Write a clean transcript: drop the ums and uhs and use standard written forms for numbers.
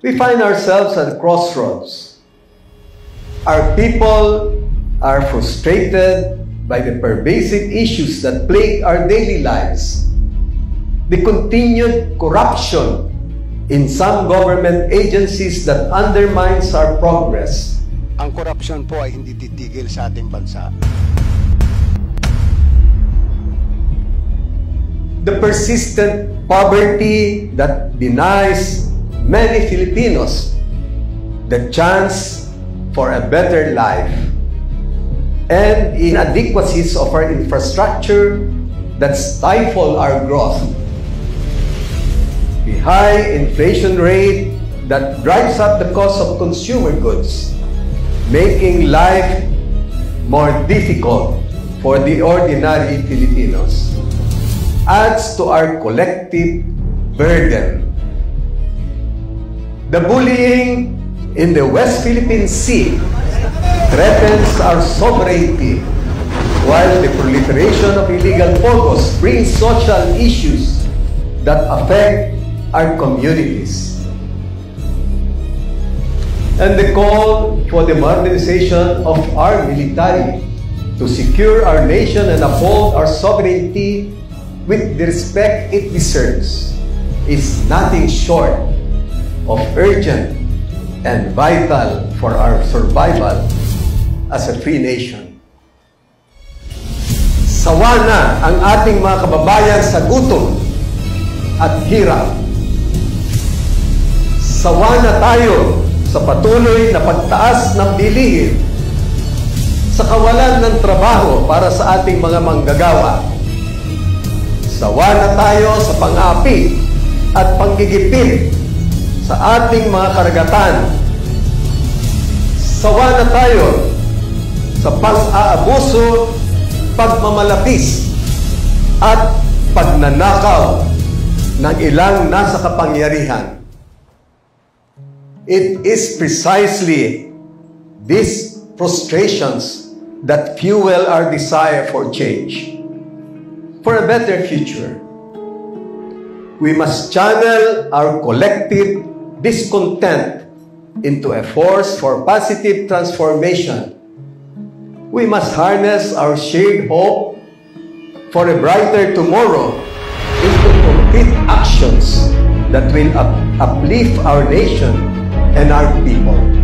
We find ourselves at a crossroads. Our people are frustrated by the pervasive issues that plague our daily lives. The continued corruption in some government agencies that undermines our progress. Ang korupsyon po ay hindi titigil sa ating bansa. The persistent poverty that denies many Filipinos the chance for a better life, and inadequacies of our infrastructure that stifle our growth. The high inflation rate that drives up the cost of consumer goods, making life more difficult for the ordinary Filipinos, adds to our collective burden. The bullying in the West Philippine Sea threatens our sovereignty, while the proliferation of illegal photos brings social issues that affect our communities. And the call for the modernization of our military to secure our nation and uphold our sovereignty with the respect it deserves is nothing short of urgent and vital for our survival as a free nation. Sawa na ang ating mga kababayan sa gutom at hirap. Sawa na tayo sa patuloy na pagtaas ng bilihin, sa kawalan ng trabaho para sa ating mga manggagawa. Sawa na tayo sa pang-api at panggigipit sa ating mga karagatan. Sawa na tayo sa pang-aabuso, pagmamalapis at pagnanakaw ng ilang nasa kapangyarihan. It is precisely these frustrations that fuel our desire for change, for a better future. We must channel our collective discontent into a force for positive transformation. We must harness our shared hope for a brighter tomorrow into concrete actions that will uplift our nation and our people.